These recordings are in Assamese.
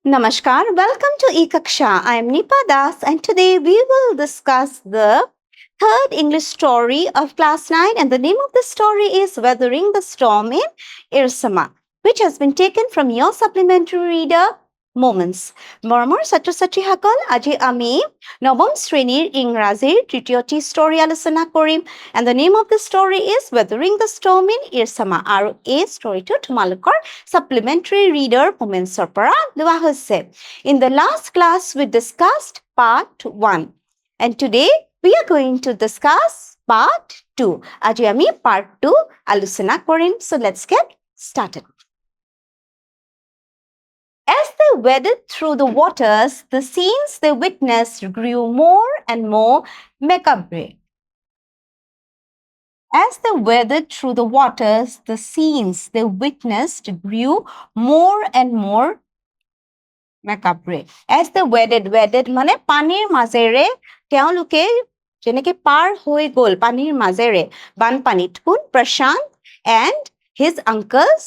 Namaskar, welcome to Ekaksha. I am Nipa Das, and today we will discuss the third English story of class 9, and the name of the story is Weathering the Storm in Ersama, which has been taken from your supplementary reader Moments. মৰমৰ ছাত্ৰ ছাত্ৰীসকল, আজি আমি নৱম শ্ৰেণীৰ ইংৰাজীৰ তৃতীয়টি ষ্টৰী আলোচনা কৰিম, and the name of the story is Weathering the Storm in Ersama, আৰু এই ষ্টৰীটো তোমালোকৰ supplementary reader Momentsৰ পৰা লোৱা হৈছে. In the last class we discussed part 1, and today we are going to discuss part 2. আজি আমি part 2 আলোচনা কৰিম. So let's get started. As they waded through the waters, the scenes they witnessed grew more and more macabre. As they waded through the waters, the scenes they witnessed grew more and more macabre. As they waded মানে পানীৰ মাজেৰে তেওঁলোকে যেনেকে পাৰ হৈ গ'ল পানীৰ মাজেৰে বানপানীত কোন প্ৰশান্ত and his uncle's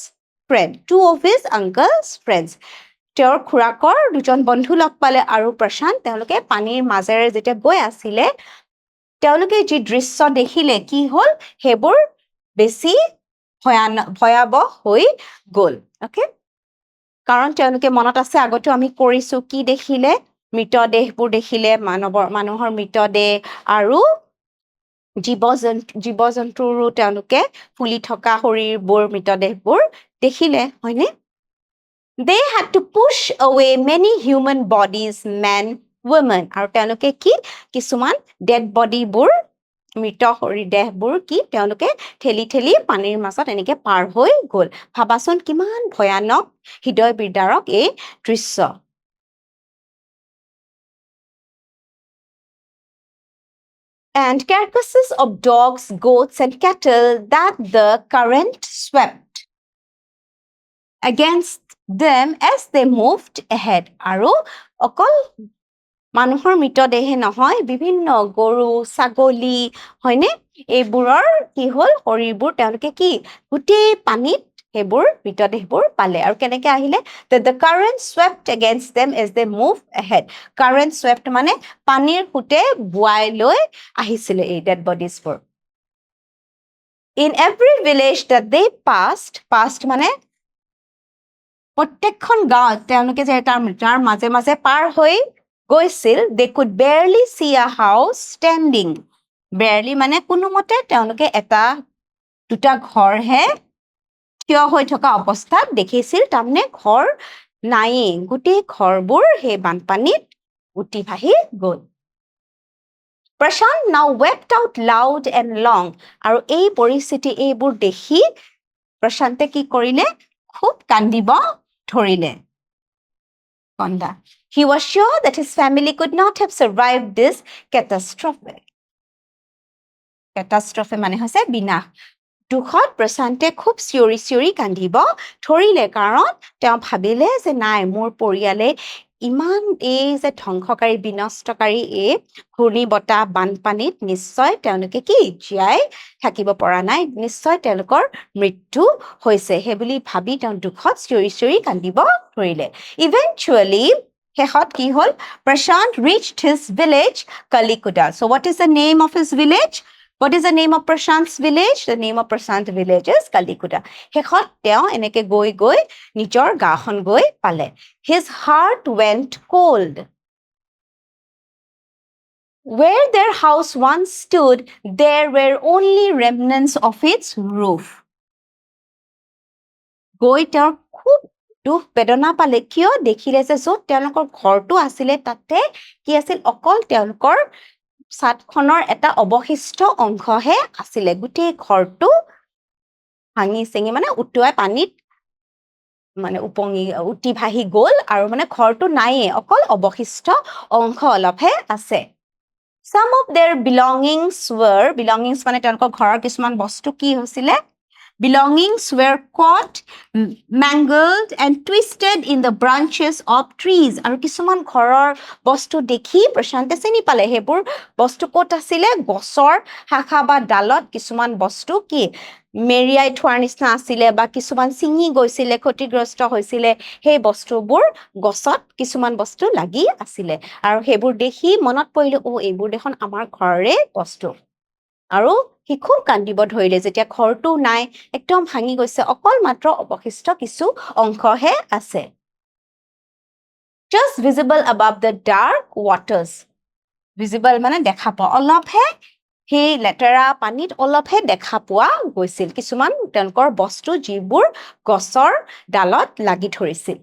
friend, two of his uncle's friends. তেওঁৰ খুৰাকৰ দুজন বন্ধু লগ পালে আৰু প্ৰশান্ত তেওঁলোকে পানীৰ মাজেৰে যেতিয়া গৈ আছিলে তেওঁলোকে যি দৃশ্য দেখিলে কি হ'ল হেবোৰ বেছি ভয়াবহ হৈ গ'ল ওকে কাৰণ তেওঁলোকে মনত আছে আগতে আমি কৰিছো কি দেখিলে মৃতদেহবোৰ দেখিলে মানুহৰ মৃতদেহ আৰু জীৱ-জন্তুৰো তেওঁলোকে ফুলি থকা শৰীৰবোৰ মৃতদেহবোৰ দেখিলে হয়নে They had to push away many human bodies, men, women. আৰু তেওঁলোকে কি কিছুমান dead bodyবোৰ মৃত শৰীৰদেহবোৰ কি তেওঁলোকে ঠেলি ঠেলি পানীৰ মাজত এনেকে পাৰ হৈ গ'ল ভাবাচোন কিমান ভয়ানক হৃদয় বিদাৰক এই দৃশ্য And carcasses of dogs, goats, and cattle that the current swept against them as they moved ahead. আৰু অকল মানুহৰ মৃতদেহে নহয় বিভিন্ন গৰু ছাগলী হয়নে এইবোৰৰ কি হ'ল শৰীৰবোৰ তেওঁলোকে কি গোটেই পানীত হেবোৰ মৃতদেহবোৰ পালে আৰু কেনেকে আহিলে the current swept against them as they moved ahead. Current swept মানে পানীৰ খুটে বুৱাই লৈ আহিছিলে এই dead bodiesবোৰ. In every village that they passed মানে প্ৰত্যেকখন গাঁৱত তেওঁলোকে যে তাৰ মাজে মাজে পাৰ হৈ গৈছিল they could barely see a house standing barely মানে কোনোমতে তেওঁলোকে এটা দুটা ঘৰহে থিয় হৈ থকা অৱস্থাত দেখিছিল তাৰমানে ঘৰ নাই গোটেই ঘৰবোৰ হে বানপানীত উটি ভাহি গ'ল Prashant now wept out loud and long আৰু এই পৰিস্থিতি এইবোৰ দেখি প্ৰশান্তে কি কৰিলে খুব কান্দিব ধৰিলে কন্দা He was sure that his family could not have survived this catastrophe. Catastrophe মানে হৈছে বিনাশ দুখত প্ৰশান্তে খুব চিঞৰি কান্দিব ধৰিলে কাৰণ তেওঁ ভাবিলে যে নাই মোৰ পৰিয়ালে ইমান এই যে ধ্বংসকাৰী বিনষ্টকাৰী এই ঘূৰ্ণী বতাহ বানপানীত নিশ্চয় তেওঁলোকে কি জীয়াই থাকিব পৰা নাই নিশ্চয় তেওঁলোকৰ মৃত্যু হৈছে হে বুলি ভাবি তেওঁ দুখত চিঞৰি কান্দিব ধৰিলে Eventually শেষত কি হ'ল Prashant reached his village Kalikuda. So what is the name of his village? What is the name of Prashant's village? The name of Prashant's village is Kalikuda. শেষত তেওঁ এনেকে গৈ নিজৰ গাঁওখন গৈ পালে His heart went cold. Where their house once stood, there were only remnants of its roof. গৈ তেওঁৰ খুব দুখ বেদনা পালে কিয় দেখিলে যে য'ত তেওঁলোকৰ ঘৰটো আছিলে তাতে কি আছিল অকল তেওঁলোকৰ ছাদখনৰ এটা অৱশিষ্ট অংশহে আছিলে গোটেই ঘৰটো ভাঙি চিঙি মানে উটুৱাই পানীত মানে উটি ভাহি গ'ল আৰু মানে ঘৰটো নাইয়ে অকল অৱশিষ্ট অংশ অলপহে আছে Some of their belongings মানে তেওঁলোকৰ ঘৰৰ কিছুমান বস্তু কি হৈছিলে Belongings were caught, mangled and twisted in the branches of trees. আৰু কিছুমান ঘৰৰ বস্তু দেখি প্ৰশান্তে চিনি পালে হেবোৰ বস্তু ক'ত আছিলে গছৰ শাখা বা ডালত কিছুমান বস্তু কি মেৰিয়াই থোৱাৰ নিচিনা আছিলে বা কিছুমান ছিঙি গৈছিলে ক্ষতিগ্ৰস্ত হৈছিলে সেই বস্তুবোৰ গছত কিছুমান বস্তু লাগি আছিলে আৰু সেইবোৰ দেখি মনত পৰিলে এইবোৰ দেখোন আমাৰ ঘৰৰে বস্তু আৰু সি খুব কান্দিব ধৰিলে যেতিয়া ঘৰটো নাই একদম ভাঙি গৈছে অকল মাত্ৰ অৱশিষ্ট কিছু অংশহে আছে just visible above the dark waters visible মানে দেখা পোৱা অলপহে সেই লেতেৰা পানীত অলপহে দেখা পোৱা গৈছিল কিছুমান তেওঁলোকৰ বস্তু যিবোৰ গছৰ ডালত লাগি ধৰিছিল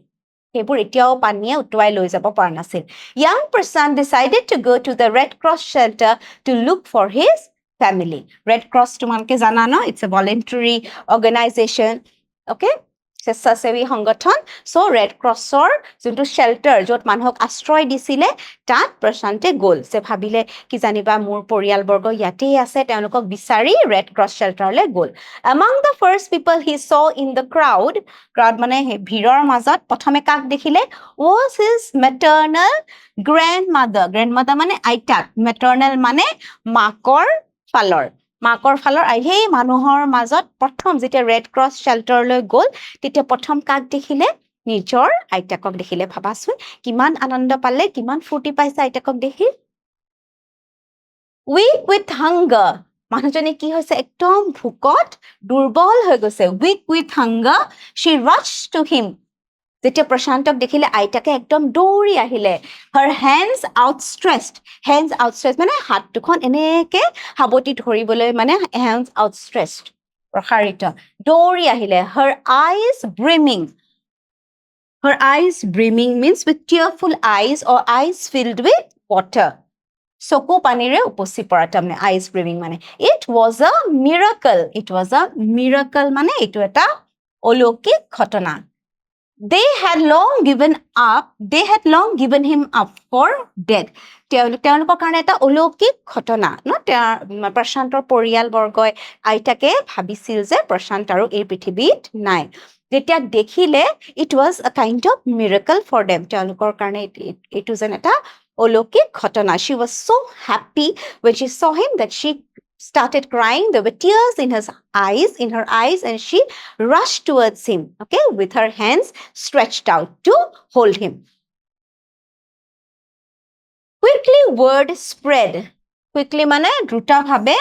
সেইবোৰ এতিয়াও পানীয়ে উটুৱাই লৈ যাব পৰা নাছিল young person decided to go to the red cross shelter to look for his family red cross তোমালোকে জানা ন it's a voluntary organization okay স্বেচ্ছাসেৱী সংগঠন সো ৰেড ক্ৰছৰ যোনটো শেল্টাৰ য'ত মানুহক আশ্ৰয় দিছিলে তাত প্ৰশান্তে গ'ল যে ভাবিলে কি জানিবা মোৰ পৰিয়ালবৰ্গ ইয়াতেই আছে তেওঁলোকক বিচাৰি ৰেড ক্ৰছ শেল্টাৰলৈ গ'ল among the first people he saw in the crowd মানে ভিৰৰ মাজত প্ৰথমে কাক দেখিলে was his maternal grandmother মানে আইতাক maternal মানে মাকৰ ফালৰ সেই মানুহৰ মাজত প্ৰথম যেতিয়া ৰেড ক্ৰছ শেল্টাৰলৈ গ'ল তেতিয়া প্ৰথম কাক দেখিলে নিজৰ আইতাকক দেখিলে ভাবাচোন কিমান আনন্দ পালে কিমান ফূৰ্তি পাইছে আইতাকক দেখি weak with hunger মানুহজনে কি হৈছে একদম ভোকত দুৰ্বল হৈ গৈছে weak with hunger she rushed to him যেতিয়া প্ৰশান্তক দেখিলে আইতাকে একদম দৌৰি আহিলে her hands outstretched মানে হাত দুখন এনেকে হাবতি ধৰিবলৈ মানে hands outstretched প্ৰসাৰিত দৌৰি আহিলে her eyes brimming means with tearful eyes or eyes filled with water চকু পানীৰে উপচি পৰা তাৰমানে eyes brimming মানে it was a miracle মানে এইটো এটা অলৌকিক ঘটনা they had long given him up for dead তেওঁলোকৰ কাৰণে এটা অলৌকিক ঘটনা ন প্ৰশান্তৰ পৰিয়ালবৰ্গই আইতাকে ভাবিছিল যে প্ৰশান্ত আৰু এই পৃথিৱীত নাই যেতিয়া দেখিলে it was a kind of miracle for them তেওঁলোকৰ কাৰণে এইটো যেন এটা অলৌকিক ঘটনা she was so happy when she saw him that she started crying there were tears in her eyes and she rushed towards him okay with her hands stretched out to hold him quickly word spread quickly মানে দ্ৰুতভাৱে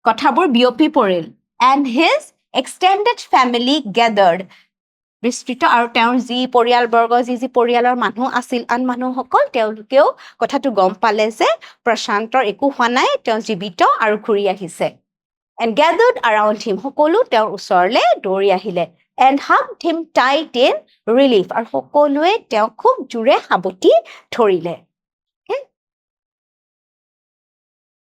কথাবোৰ বিয়পি পৰিল and his extended family gathered বিস্তৃত আৰু তেওঁৰ যি পৰিয়ালবৰ্গ যি পৰিয়ালৰ মানুহ আছিল আন মানুহসকল তেওঁলোকেও কথাটো গম পালে যে প্ৰশান্তৰ একো হোৱা নাই তেওঁ জীৱিত আৰু ঘূৰি আহিছে and gathered around him সকলো তেওঁৰ ওচৰলৈ দৌৰি আহিলে and hugged him tight in relief আৰু সকলোৱে তেওঁ খুব জোৰে সাবটি ধৰিলে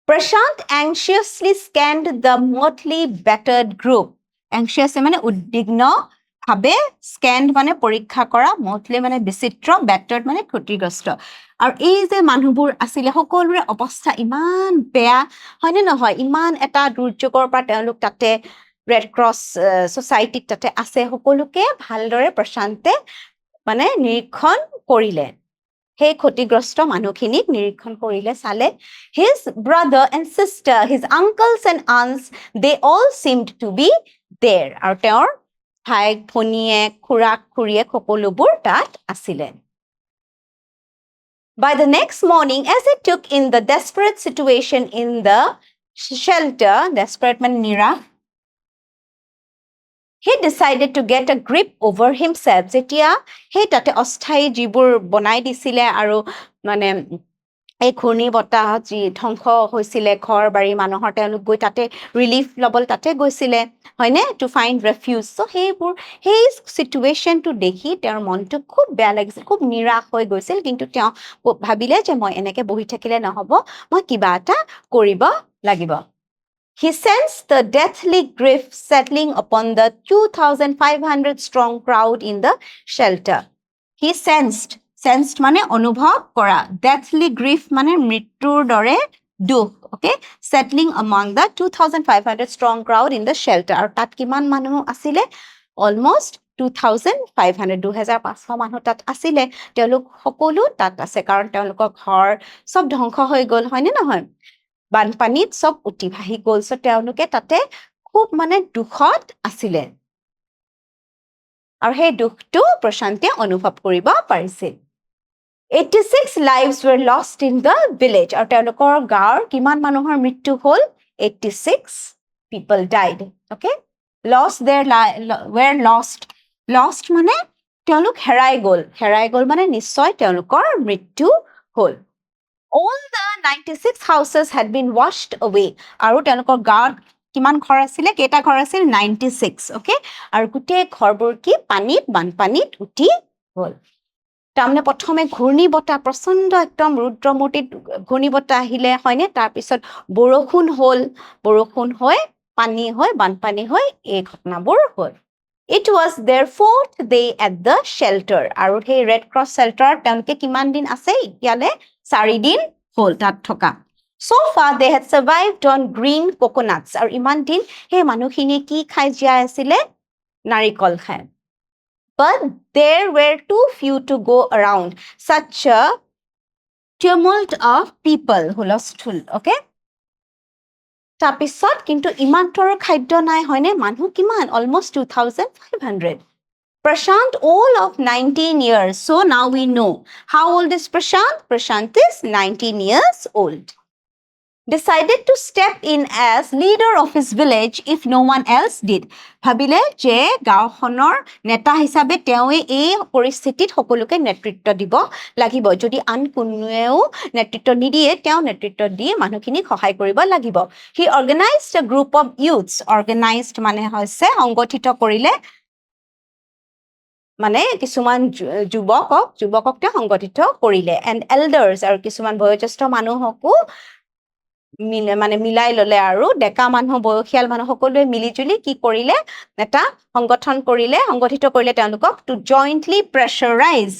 Prashant anxiously scanned the motley battered group anxious মানে উদ্বিগ্ন ভাবে স্ক্যান্ড মানে পৰীক্ষা কৰা মতলি মানে বিচিত্ৰ battered মানে ক্ষতিগ্ৰস্ত আৰু এই যে মানুহবোৰ আছিল সকলোৰে অৱস্থা ইমান বেয়া হয়নে নহয় ইমান এটা দুৰ্যোগৰ পৰা তেওঁলোক তাতে ৰেড ক্ৰছ সোসাইটিত তাতে আছে সকলোকে ভালদৰে প্ৰশান্তে মানে নিৰীক্ষণ কৰিলে সেই ক্ষতিগ্ৰস্ত মানুহখিনিক নিৰীক্ষণ কৰিলে চালে his brother and sister his uncles and aunts they all seemed to be there আৰু তেওঁৰ ভাই ভনীয়েক খুৰাক খুৰীয়েক সকলোবোৰ তাত আছিলে By the next morning as he took in the desperate situation in the shelter desperate মানে নিৰাশ he decided to get a grip over himself যেতিয়া সেই তাতে অস্থায়ী যিবোৰ বনাই দিছিলে আৰু মানে এই ঘূৰ্ণী বতাহ যি ধ্বংস হৈছিলে ঘৰ বাৰী মানুহৰ তেওঁলোক গৈ তাতে ৰিলিফ ল'বলৈ তাতে গৈছিলে হয়নে টু ফাইণ্ড ৰেফিউজ সো সেই চিটুৱেশ্যনটো দেখি তেওঁৰ মনটো খুব বেয়া লাগিছিল খুব নিৰাশ হৈ গৈছিল কিন্তু তেওঁ ভাবিলে যে মই এনেকে বহি থাকিলে নহ'ব মই কিবা এটা কৰিব লাগিব He sensed the deathly grief settling upon the 2,500 strong crowd in the shelter. He sensed মানে অনুভৱ কৰা deathly grief মানে মৃত্যুৰ দৰে দুখ okay settling among the 2,500 strong crowd in the shelter আৰু তাত কিমান মানুহ আছিলে almost 2,500 মানুহ তাত আছিলে তেওঁলোক সকলো তাত আছে কাৰণ তেওঁলোকৰ ঘৰ সব ধ্বংস হৈ গ'ল হয়নে নহয় বানপানীত সব উটি ভাহি গ'ল সো তেওঁলোকে তাতে খুব মানে দুখত আছিলে আৰু সেই দুখটো প্ৰশান্তে অনুভৱ কৰিব পাৰিছিল 86 lives were lost in the village আৰু তেওঁলোকৰ গাঁৱৰ কিমান মানুহৰ মৃত্যু হ'ল 86 people died okay lost their were lost মানে তেওঁলোক হেৰাই গ'ল মানে নিশ্চয় তেওঁলোকৰ মৃত্যু হ'ল all the 96 houses had been washed away আৰু তেওঁলোকৰ গাঁৱত কিমান ঘৰ আছিলে কেইটা ঘৰ আছিল 96 okay আৰু গোটেই ঘৰবোৰ কি বানপানীত উঠি গ'ল তাৰমানে প্ৰথমে ঘূৰ্ণী বতাহ প্ৰচণ্ড একদম ৰুদ্ৰমূৰ্তিত ঘূৰ্ণী বতাহ আহিলে হয়নে তাৰপিছত বৰষুণ হৈ পানী হৈ বানপানী হৈ এই ঘটনাবোৰ হ'ল It was their fourth day at the shelter আৰু সেই ৰেড ক্ৰছ shelter তেওঁলোকে কিমান দিন আছে ইয়ালে 4 দিন হ'ল তাত থকা So far they had survived on green coconuts আৰু ইমান দিন সেই মানুহখিনি কি খাই জীয়াই আছিলে নাৰিকল খায় But there were too few to go around such a tumult of people হুলস্থুল okay তাৰপিছত কিন্তু ইমানটোৰ খাদ্য নাই হয়নে মানুহ কিমান almost 2500 Prashant all of 19 years so now we know how old is Prashant is 19 years old decided to step in as leader of his village if no one else did ভাবিলে যে গাঁওখনৰ নেতা হিচাপে তেওঁৱে এই পৰিস্থিতিত সকলোকে নেতৃত্ব দিব লাগিব যদি আন কোনেও নেতৃত্ব নিদিয়ে তেওঁ নেতৃত্ব দি মানুহখিনিক সহায় কৰিব লাগিব he organized a group of youths organized মানে হৈছে সংগঠিত কৰিলে মানে কিছুমান যুৱকক তেওঁ সংগঠিত কৰিলে and elders আৰু কিছুমান বয়োজ্যেষ্ঠ মানুহকো মানে মিলাই ললে আৰু ডেকা মানুহ বয়সীয়াল মানুহ সকলোৱে মিলিজুলি কি কৰিলে এটা সংগঠিত কৰিলে তেওঁলোকক to jointly pressurize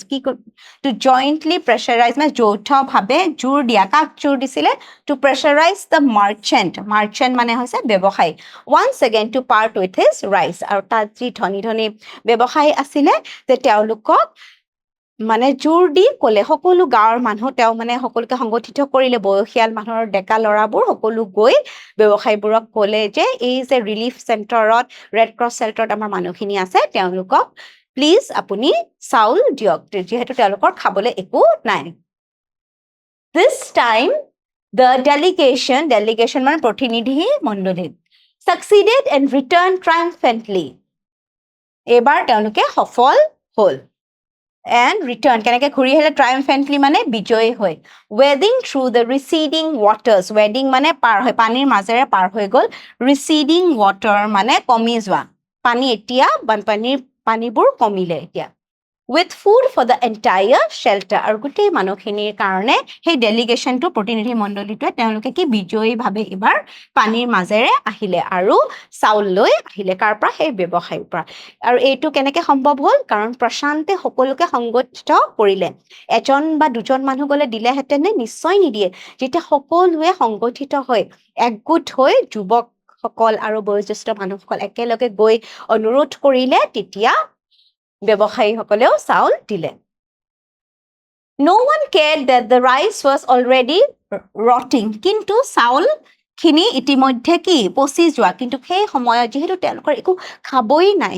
মানে যৌথভাৱে জোৰ দিয়া কাক জোৰ দিছিলে to pressurize the merchant মানে হৈছে ব্যৱসায়ী once again to part with his rice আৰু তাত যি ধনী ব্যৱসায়ী আছিলে যে তেওঁলোকক মানে জোৰ দি ক'লে সকলো গাঁৱৰ মানুহ তেওঁ মানে সকলোকে সংগঠিত কৰিলে বয়সীয়াল মানুহৰ ডেকা লৰাবোৰ সকলো গৈ ব্যৱসায়ীবোৰক ক'লে যে এই যে ৰিলিফ চেণ্টাৰত ৰেড ক্ৰছ চেল্টাৰত আমাৰ মানুহখিনি আছে তেওঁলোকক প্লিজ আপুনি চাউল দিয়ক যিহেতু তেওঁলোকৰ খাবলৈ একো নাই This time the delegation মানে প্ৰতিনিধি মণ্ডলী succeeded and returned triumphantly এবাৰ তেওঁলোকে সফল হ'ল and return কেনেকৈ ঘূৰি আহিলে triumphantly মানে বিজয়ী হৈ wading through the receding waters wading মানে পাৰ হৈ পানীৰ মাজেৰে পাৰ হৈ গ'ল receding water মানে কমি যোৱা পানী এতিয়া বানপানীৰ পানীবোৰ কমিলে এতিয়া with food for the entire shelter আৰু গোটেই মানুহখিনিৰ কাৰণে সেই ডেলিগেশ্যনটো প্ৰতিনিধি মণ্ডলীটোৱে তেওঁলোকে কি বিজয়ীভাৱে এবাৰ পানীৰ মাজেৰে আহিলে আৰু চাউল লৈ আহিলে কাৰ পৰা সেই ব্যৱসায়ীৰ পৰা আৰু এইটো কেনেকৈ সম্ভৱ হ'ল কাৰণ প্ৰশান্তে সকলোকে সংগঠিত কৰিলে এজন বা দুজন মানুহ গ'লে দিলেহেঁতেনে নিশ্চয় নিদিয়ে যেতিয়া সকলোৱে সংগঠিত হৈ একগোট হৈ যুৱকসকল আৰু বয়োজ্যেষ্ঠ মানুহসকল একেলগে গৈ অনুৰোধ কৰিলে তেতিয়া ব্যৱসায়ীসকলেও চাউল দিলে No one cared that the rice was already rotting কিন্তু চাউল খিনি ইতিমধ্যে কি পচি যোৱা কিন্তু সেই সময়ত যিহেতু তেওঁলোকৰ একো খাবই নাই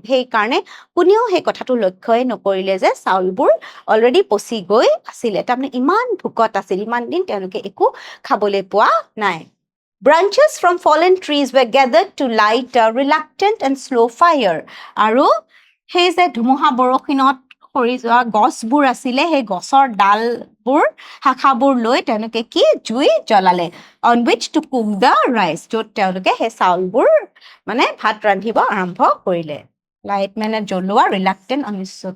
সেই কাৰণে কোনেও সেই কথাটো লক্ষ্যই নকৰিলে যে চাউলবোৰ অলৰেডি পচি গৈ আছিলে তাৰমানে ইমান ভোকত আছিল ইমান দিন তেওঁলোকে একো খাবলৈ পোৱা নাই Branches from fallen trees were gathered to light a reluctant and slow fire আৰু সেই যে ধুমুহা বৰষুণত সৰি যোৱা গছবোৰ আছিলে সেই গছৰ ডালবোৰ শাখাবোৰ লৈ তেওঁলোকে কি জুই জ্বলালে on which to cook the rice য'ত তেওঁলোকে সেই চাউলবোৰ মানে ভাত ৰান্ধিব আৰম্ভ কৰিলে লাইট মানে জ্বলোৱা reluctant অনিশ্চিত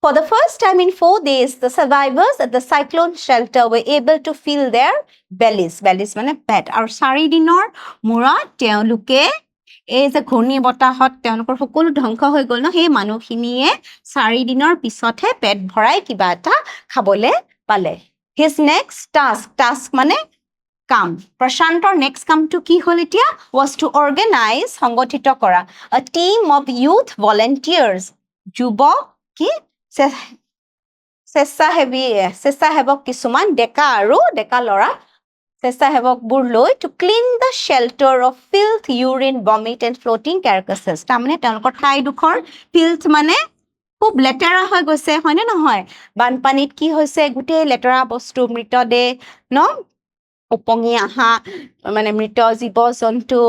For the first time in 4 days, the survivors at the cyclone shelter were able to feel their bellies মানে পেট আৰু 4 দিনৰ মূৰত তেওঁলোকে এই যে ঘূৰ্ণী বতাহত তেওঁলোকৰ সকলো ধ্বংস হৈ গ'ল ন সেই মানুহখিনিয়ে 4 দিনৰ পিছতহে পেট ভৰাই কিবা এটা খাবলৈ পালে His next task মানে কাম প্ৰশান্তৰ নেক্সট কামটো কি হ'ল এতিয়া was to organize সংগঠিত কৰা a team of youth volunteers যুৱক কি স্বেচ্ছাসেৱক কিছুমান ডেকা ল'ৰা স্বেচ্ছাসেৱকবোৰ লৈ to clean the shelter of filth, urine, vomit and floating carcasses. তাৰমানে তেওঁলোকৰ ঠাইডোখৰ filth মানে খুব লেতেৰা হৈ গৈছে হয়নে নহয় বানপানীত কি হৈছে গোটেই লেতেৰা বস্তু মৃতদেহ ন উপঙি আহা মানে মৃত জীৱ জন্তু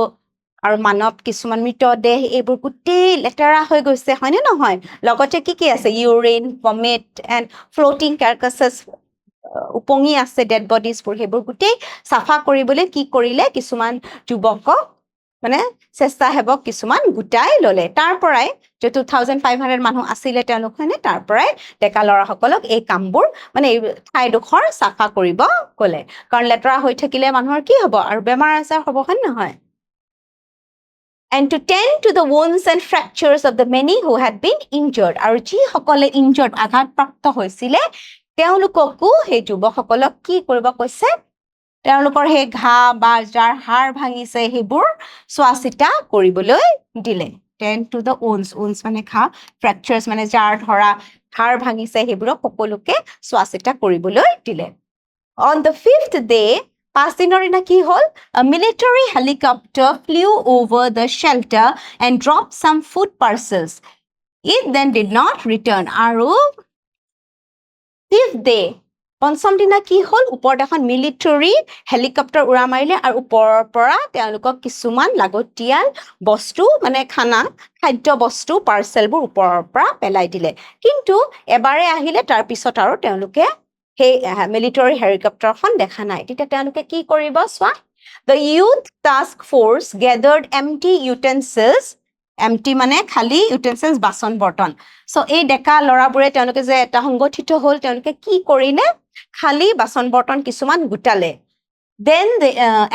আৰু মানৱ কিছুমান মৃতদেহ এইবোৰ গোটেই লেতেৰা হৈ গৈছে হয়নে নহয় লগতে কি আছে ইউৰিন ভমিট এণ্ড ফ্লোটিং কাৰ্কাছেছ উপঙি আছে ডেড বডিজবোৰ সেইবোৰ গোটেই চাফা কৰিবলৈ কি কৰিলে কিছুমান যুৱকক মানে স্বেচ্ছাসেৱক কিছুমান গোটাই ল'লে তাৰ পৰাই যে 2500 মানুহ আছিলে তেওঁলোকে তাৰ পৰাই ডেকা ল'ৰাসকলক এই কামবোৰ মানে এই ঠাইডোখৰ চাফা কৰিব ক'লে কাৰণ লেতেৰা হৈ থাকিলে মানুহৰ কি হ'ব আৰু বেমাৰ আজাৰ হ'ব হয় নহয় and to tend to the wounds and fractures of the many who had been injured আৰু যিসকলে injured আঘাতপ্ৰাপ্ত হৈছিলে তেওঁলোককো সেই যুৱকসকলক কি কৰিব কৈছে তেওঁলোকৰ সেই ঘা বা যাৰ হাড় ভাঙিছে সেইবোৰ চোৱাচিতা কৰিবলৈ দিলে tend to the wounds মানে ঘা fractures মানে যাৰ ধৰা হাড় ভাঙিছে সেইবোৰক সকলোকে চোৱাচিতা কৰিবলৈ দিলে on the 5th day পাঁচ দিনৰ দিনা কি হ'ল a military helicopter flew over the shelter and dropped some food parcels it then did not return আৰু 5th day পঞ্চম দিনা কি হ'ল ওপৰত এখন মিলিটাৰী হেলিকপ্টাৰ উৰা মাৰিলে আৰু ওপৰৰ পৰা তেওঁলোকক কিছুমান লাগতিয়াল বস্তু মানে খাদ্য বস্তু পাৰ্চেলবোৰ ওপৰৰ পৰা পেলাই দিলে কিন্তু এবাৰে আহিলে তাৰ পিছত আৰু তেওঁলোকে সেই মিলিটাৰী হেলিকপ্টাৰখন দেখা নাই তেতিয়া তেওঁলোকে কি কৰিব চোৱা the youth task force gathered empty utensils empty মানে খালি utensils বাচন বৰ্তন সো এই ডেকা লৰাবোৰে তেওঁলোকে যে এটা সংগঠিত হ'ল তেওঁলোকে কি কৰিলে খালি বাচন বৰ্তন কিছুমান গুটালে then the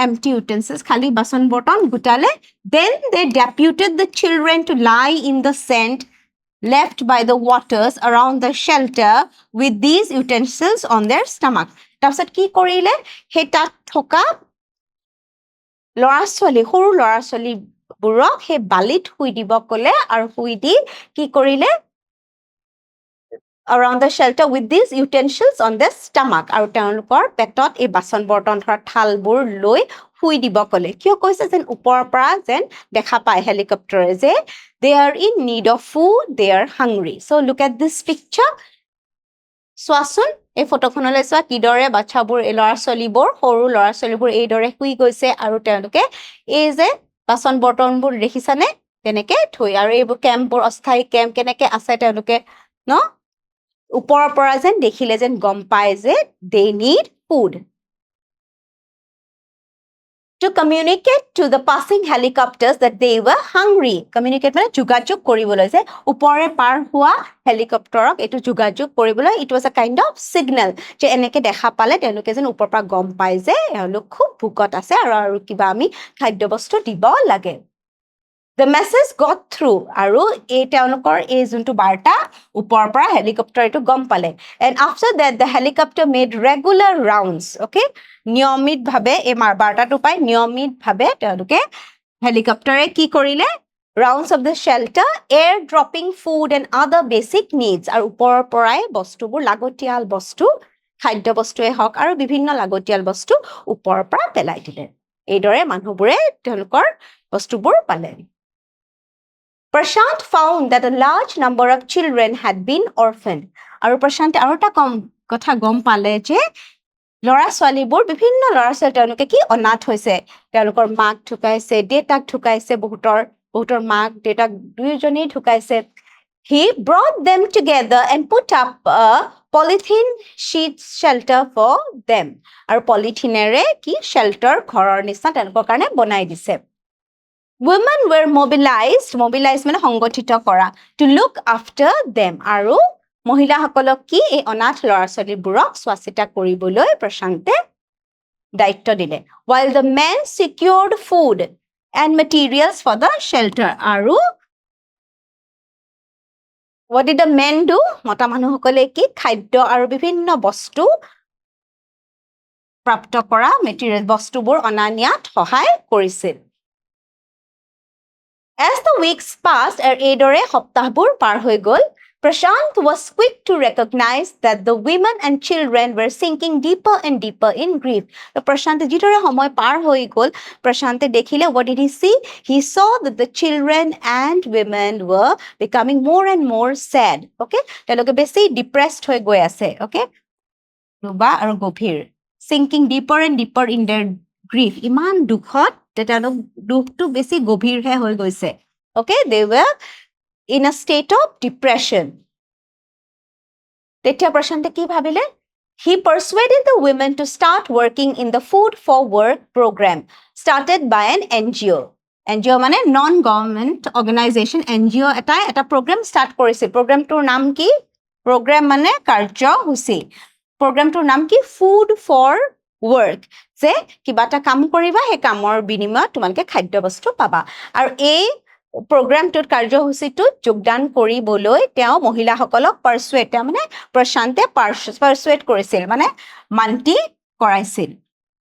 empty utensils খালি বাচন বৰ্তন গুটালে then they deputed the children to lie in the sand left by the waters around the shelter with these utensils on their stomach তাৰপিছত কি কৰিলে সেই তাত থকা সৰু ল'ৰা ছোৱালী বুৰক সেই বালিত শুই দিব ক'লে আৰু শুই দি কি কৰিলে around the shelter with these utensils on their stomach আৰু তেওঁলোকৰ পেটত এই বাচন বৰ্তন ধৰা থালবোৰ লৈ শুই দিব ক'লে কিয় কৈছে যেন ওপৰৰ পৰা যেন দেখা পায় হেলিকপ্টাৰে যে they are in need of food they are hungry so look at this picture চোৱাচোন এই ফটোখনলৈ চোৱা কিদৰে বাচ্চাবোৰ এই ল'ৰা ছোৱালীবোৰ সৰু ল'ৰা ছোৱালীবোৰ এইদৰে শুই গৈছে আৰু তেওঁলোকে এই যে বাচন বৰ্তনবোৰ দেখিছানে তেনেকে থৈ আৰু এইবোৰ কেম্পবোৰ অস্থায়ী কেম্প কেনেকে আছে তেওঁলোকে ন ওপৰৰ পৰা যেন দেখিলে যেন গম পায় যে they need food to communicate to the passing helicopters that they were hungry communicate মানে যোগাযোগ কৰিবলৈ যে ওপৰে পাৰ হোৱা হেলিকপ্টাৰক এটো যোগাযোগ কৰিবলৈ it was a kind of signal যে এনেকে দেখা পালে তেওঁলোকে যেন ওপৰৰ পৰা গম পায় যে এওঁলোক খুব ভোকত আছে আৰু কিবা আমি খাদ্য বস্তু দিব লাগে the message got through আৰু এই তেওঁলোকৰ এই যোনটো বাৰ্তা ওপৰৰ পৰা হেলিকপ্টাৰ এটো গম পালে and after that the helicopter made regular rounds okay নিয়মিত ভাবে এই বাৰ্তাটো পাই নিয়মিত ভাবে তেওঁলোকে হেলিকপ্টাৰে কি কৰিলে rounds of the shelter air dropping food and other basic needs আৰু ওপৰৰ পৰাই বস্তুবোৰ লাগতিয়াল বস্তু খাদ্য বস্তুৱে হওক আৰু বিভিন্ন লাগতিয়াল বস্তু ওপৰৰ পৰা পেলাই দিলে এইদৰে মানুহবোৰে তেওঁলোকৰ বস্তুবোৰ পালে Prashant found that a large number of children had been orphaned. আৰু প্ৰশান্ত আৰু এটা কথা গম পালে যে ল'ৰা ছোৱালীবোৰ বিভিন্ন ল'ৰা ছোৱালী তেওঁলোকে কি অনাথ হৈছে তেওঁলোকৰ মাক ঢুকাইছে দেউতাক ঢুকাইছে বহুতৰ মাক দেউতাক দুইজনেই ঢুকাইছে He brought them together and put up a polythene sheet shelter for them. আৰু পলিথিনেৰে কি shelter ঘৰৰ নিচিনা তেওঁলোকৰ কাৰণে বনাই দিছে Women were mobilized মানে সংগঠিত কৰা to look after them আৰু মহিলাসকলক কি এই অনাথ ল'ৰা ছোৱালীবোৰক চোৱাচিতা কৰিবলৈ প্ৰশান্তে দায়িত্ব দিলে while the men secured food and materials for the shelter আৰু what did the men do মতা মানুহসকলে কি খাদ্য আৰু বিভিন্ন বস্তু প্ৰাপ্ত কৰা মেটেৰিয়েল বস্তুবোৰ অনা নিয়াত সহায় কৰিছিল As the weeks passed, এইদৰে সপ্তাহবোৰ পাৰ হৈ গ'ল, Prashant was quick to recognize that the women and children were sinking deeper and deeper in grief. So Prashant jitore homoy par hoi gol, Prashante dekhile, what did he see? He saw that the children and women were becoming more and more sad. Okay? Teloke besi depressed hoi goi ase. Okay? Ruba aru gobhir. Sinking deeper and deeper in their grief. Iman dukhot, tetalok dukhtu besi gobhir he hoi goise. Okay? They were in a state of depression. Tetya Prashante ki bhabile? He persuaded the women to start working in the Food for Work program started by an NGO. NGO mane non-government organization. NGO eta program start korise. Program tur naam ki? Program mane karja husi. Program tur naam ki? Food for Work. Je kiba eta kam koriba he kamor binimot tumalke khadya bostu paba. Aru ei প্ৰগ্ৰামটোত কাৰ্যসূচীটোত যোগদান কৰিবলৈ তেওঁ মহিলাসকলক পাৰ্সুৱেট মানে প্ৰশান্তে পাৰ্সুৱেট কৰিছিল মানে মান্তি কৰাইছিল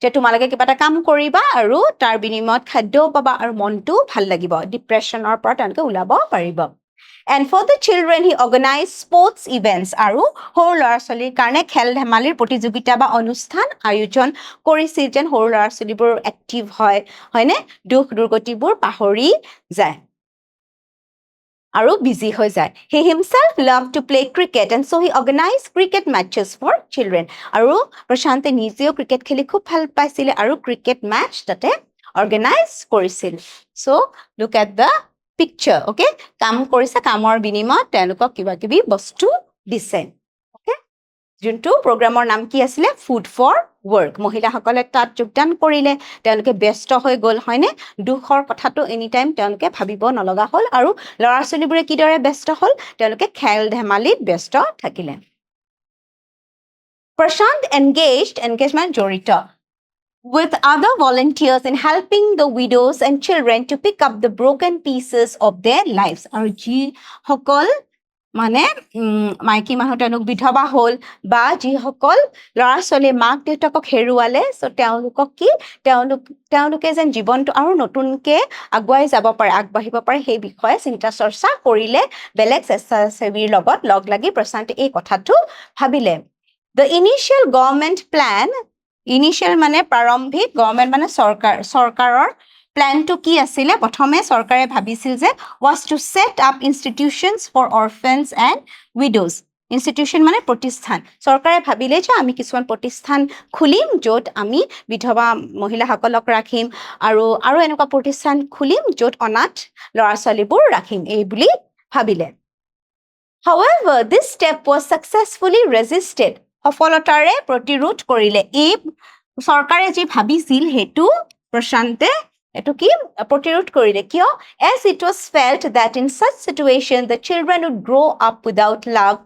যে তোমালোকে কিবা এটা কাম কৰিবা আৰু তাৰ বিনিময়ত খাদ্যও পাবা আৰু মনটো ভাল লাগিব ডিপ্ৰেছনৰ পৰা তেওঁলোকে ওলাব পাৰিব And for the children, he organized sports events আৰু সৰু ল'ৰা ছোৱালীৰ কাৰণে খেল ধেমালিৰ প্ৰতিযোগিতা বা অনুষ্ঠান আয়োজন কৰিছিল যেন সৰু ল'ৰা ছোৱালীবোৰ এক্টিভ হয় হয়নে দুখ দুৰ্গতিবোৰ পাহৰি যায় Aru busy hoi jai. He himself loved to play cricket and so he organized cricket matches for children. Aru Prashante nijeo cricket kheli khub bhal paisile aru cricket match tate organize korisil. So look at the picture, okay? Kam korise kamor binimot telokok kiba kibi bostu dise. Okay? Juntu programor naam ki asile Food for Work. মহিলা সকলে তাত যোগদান কৰিলে তেওঁলোকে ব্যস্ত হৈ গল হয়নে দুখৰ কথাটো এনি টাইম তেওঁলোকে ভাবিব নলগা হল আৰু ল'ৰা ছোৱালীবোৰে কিদৰে ব্যস্ত হল তেওঁলোকে খেল ধেমালিত ব্যস্ত থাকিলে Prashant engagement জড়িত with other volunteers in helping the widows and children to pick up the broken pieces of their lives আৰু যি সকল মানে মাইকী মানুহ তেওঁলোক বিধৱা হল বা যি সকল ল'ৰা ছোৱালী মাক দেউতাকক হেৰুৱালে সো তেওঁলোকক কি তেওঁলোকে যেন জীৱনটো আৰু নতুনকে আগুৱাই যাব পাৰে আগবাঢ়িব পাৰে সেই বিষয়ে চিন্তা চৰ্চা কৰিলে বেলেগ স্বেচ্ছাসেৱীৰ লগত লগ লাগি প্ৰশান্ত এই কথাটো ভাবিলে The initial government plan মানে প্ৰাৰম্ভিক গভৰ্ণমেণ্ট মানে চৰকাৰৰ প্ল্যানটো কি আছিল প্ৰথমে চৰকাৰে ভাবিছিল যে was to set up institutions for orphans and widows institution মানে প্ৰতিষ্ঠান চৰকাৰে ভাবিলে যে আমি কিছুমান প্ৰতিষ্ঠান খুলিম য'ত আমি বিধৱা মহিলাসকলক ৰাখিম আৰু এনেকুৱা প্ৰতিষ্ঠান খুলিম য'ত অনাথ ল'ৰা ছোৱালীবোৰ ৰাখিম এই বুলি ভাবিলে However this step was successfully resisted সফলতাৰে প্ৰতিৰোধ কৰিলে এই চৰকাৰে যি ভাবিছিল হেতু প্ৰশান্তে এটো কি প্ৰতিৰোধ কৰিলে কিয় as it was felt that in such situation the children would grow up without love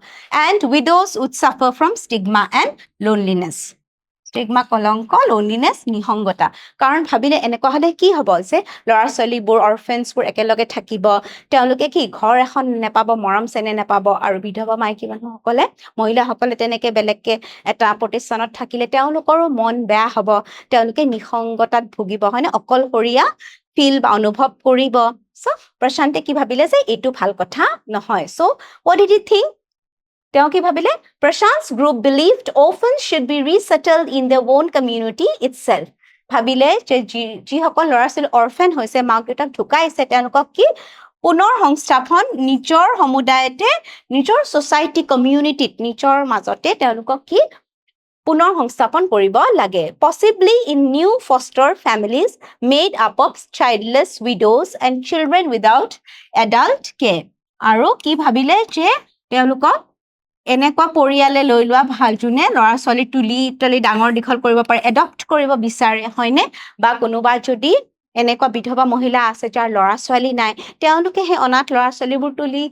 and widows would suffer from stigma and loneliness stigma কলংক loneliness নিহংগতা কাৰণ ভাবিলে এনেকুৱা হলে কি হ'ব যে ল'ৰা ছোৱালীবোৰ অৰফেন্সবোৰ একেলগে থাকিব তেওঁলোকে কি ঘৰ এখন নেপাব মৰম চেনে নেপাব আৰু বিধৱা মাইকী মানুহসকলে মহিলাসকলে তেনেকে বেলেগকে এটা প্ৰতিষ্ঠানত থাকিলে তেওঁলোকৰো মন বেয়া হ'ব তেওঁলোকে নিহংগতাত ভুগিব হয়নে অকলশৰীয়া ফিল বা অনুভৱ কৰিব সো প্ৰশান্তে কি ভাবিলে যে এইটো ভাল কথা নহয় so what did he think তেওঁ কি ভাবিলে Prashant's group believed orphans should be resettled in their own community itself ভাবিলে যে যি সকল ল'ৰা ছোৱালী অৰফেন হৈছে মাক দেউতাক ঢুকাইছে তেওঁলোকক কি পুনৰ সংস্থাপন নিজৰ সমুদায়তে নিজৰ সোসাইটি কমিউনিটিত নিজৰ মাজতে তেওঁলোকক কি পুনৰ সংস্থাপন কৰিব লাগে possibly in new foster families made up of childless widows and children without adult care আৰু কি ভাবিলে যে তেওঁলোকক এনেকুৱা পৰিয়ালে লৈ লোৱা ভাল জুনে ল'ৰা ছোৱালী তুলি ডাঙৰ দীঘল কৰিব পাৰে এডপ্ট কৰিব বিচাৰে হয়নে বা কোনোবা যদি এনেকুৱা বিধৱা মহিলা আছে যাৰ ল'ৰা ছোৱালী নাই তেওঁলোকে হে অনাথ ল'ৰা ছোৱালীবোৰ তুলি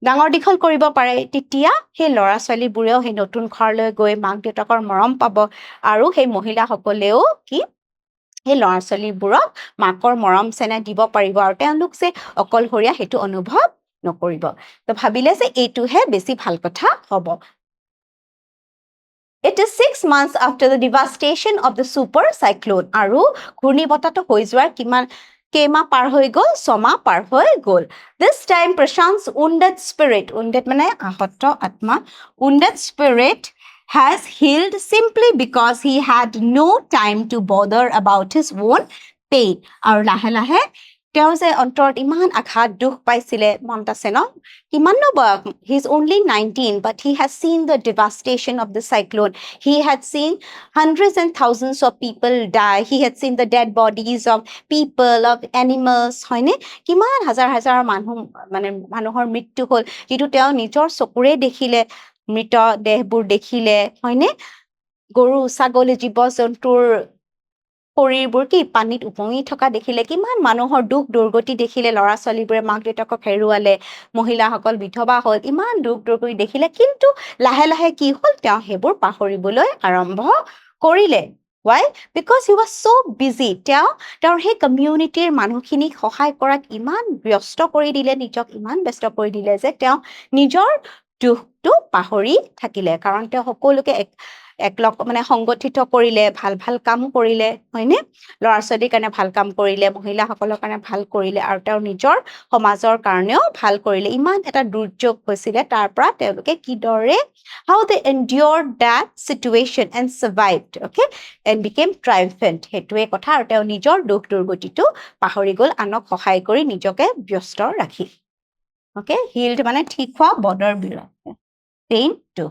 ডাঙৰ দীঘল কৰিব পাৰে তেতিয়া হে ল'ৰা ছোৱালীবোৰেও হে নতুন ঘৰলৈ গৈ মাক দেউতাকৰ মৰম পাব আৰু সেই মহিলাসকলেও কি হে ল'ৰা ছোৱালীবোৰক মাকৰ মৰম চেনে দিব পাৰিব আৰু তেওঁলোক যে অকলশৰীয়া হেতু অনুভৱ নকৰিব তো ভাবিলে যে এইটো হে বেছি ভাল কথা হ'ব It is 6 months after the devastation of the super cyclone আৰু ঘূৰ্ণীবতাহটো হৈ যোৱাৰ কিমান কেইমাহ পাৰ হৈ গ'ল, ছমাহ পাৰ হৈ গ'ল. This time Prashant's wounded spirit, wounded মানে আহত আত্মা, wounded spirit has healed simply because he had no time to bother about his own pain. আৰু লাহে লাহে তেওঁ যে অন্তৰত ইমান আঘাত দুখ পাইছিলে, মনত আছে ন? কিমাননো বয়স? He is only 19, but he has seen the devastation of the cyclone. He had seen hundreds and thousands of people die. He had seen the dead bodies of people, of animals, হয়নে? কিমান হাজাৰ হাজাৰ মানুহৰ মৃত্যু হ'ল, যিটো তেওঁ নিজৰ চকুৰে দেখিলে, মৃত দেহবোৰ দেখিলে, হয়নে? গৰু, ছাগলী, জীৱ-জন্তুৰ শৰীৰবোৰ কি পানীত উপঙি থকা দেখিলে, কিমান মানুহৰ দুখ দুৰ্গতি দেখিলে, ল'ৰা ছোৱালীবোৰে মাক দেউতাকক হেৰুৱালে, মহিলাসকল বিধৱা হ'ল, ইমান দুখ দুৰ্গতি দেখিলে, কিন্তু লাহে লাহে কি হ'ল, তেওঁ সেইবোৰ পাহৰিবলৈ আৰম্ভ কৰিলে. Why? Because he was so busy. তেওঁৰ সেই কমিউনিটিৰ মানুহখিনিক সহায় কৰাত ইমান ব্যস্ত কৰি দিলে, নিজক ইমান ব্যস্ত কৰি দিলে যে তেওঁ নিজৰ দুখটো পাহৰি থাকিলে, কাৰণ তেওঁ সকলোকে সংগঠিত কৰিলে, ভাল ভাল কাম কৰিলে, হয়নে? ল'ৰা ছোৱালীৰ কাৰণে ভাল কাম কৰিলে, মহিলাসকলৰ কাৰণে ভাল কৰিলে, আৰু তেওঁৰ নিজৰ সমাজৰ কাৰণেও ভাল কৰিলে. ইমান এটা দুৰ্যোগ হৈছিলে, তাৰ পৰা তেওঁলোকে কিদৰে how they endured that situation and survived, okay, and became triumphant. সেইটোৱে কথা, আৰু তেওঁ নিজৰ দুখ দুৰ্গতিটো পাহৰি গ'ল, আনক সহায় কৰি নিজকে ব্যস্ত ৰাখি. Okay, healed মানে ঠিক হোৱা, বদৰ বিৰাট, pain too.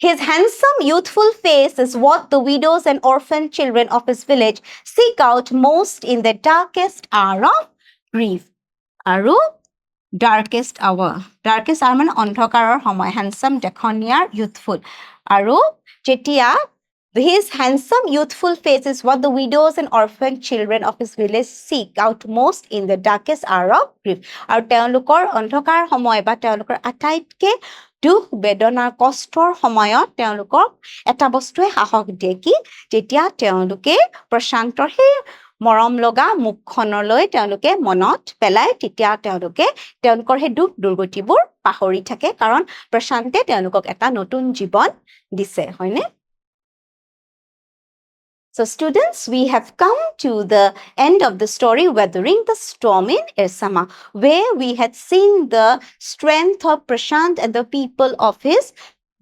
His handsome, youthful face is what the widows and orphan children of his village seek out most in the darkest hour of grief. Aru, darkest hour. Darkest hour মানে অন্ধকাৰৰ সময়. Handsome, দেখনীয়া, youthful. Aru, যেতিয়া his handsome, youthful face is what the widows and orphan children of his village seek out most in the darkest hour of grief. আৰু তেওঁলোকৰ অন্ধকাৰ সময় বা তেওঁলোকৰ আটাইতকৈ দুখ বেদনাৰ কষ্টৰ সময়ত তেওঁলোকক এটা বস্তুৱে সাহস দিয়ে, কি যেতিয়া তেওঁলোকে প্ৰশান্তৰ সেই মৰম লগা মুখখনলৈ তেওঁলোকে মনত পেলাই, তেতিয়া তেওঁলোকৰ সেই দুখ দুৰ্গতিবোৰ পাহৰি থাকে, কাৰণ প্ৰশান্তে তেওঁলোকক এটা নতুন জীৱন দিছে, হয়নে? So students, we have come to the end of the story, Weathering the Storm in Ersama, where we had seen the strength of Prashant and the people of his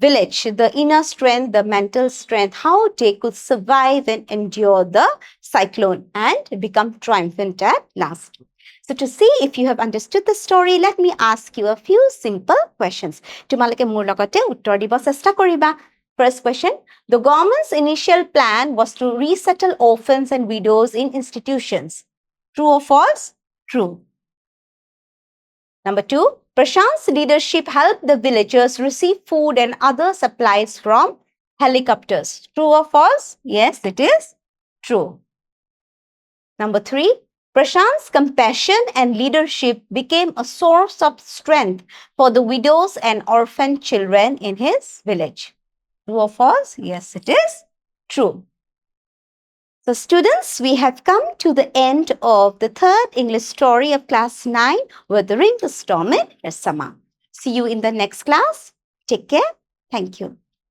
village, the inner strength, the mental strength, how they could survive and endure the cyclone and become triumphant at last. So to see if you have understood the story, let me ask you a few simple questions. Tumalike মোৰ লগতে উত্তৰ দিব চেষ্টা কৰিবা. First question, the government's initial plan was to resettle orphans and widows in institutions. True or false? True. Number 2, Prashant's leadership helped the villagers receive food and other supplies from helicopters. True or false? Yes, it is true. Number 3, Prashant's compassion and leadership became a source of strength for the widows and orphan children in his village. True or false? Yes, it is true. So students, we have come to the end of the third English story of class 9, Weathering the Storm in Ersama. See you in the next class. Take care. Thank you.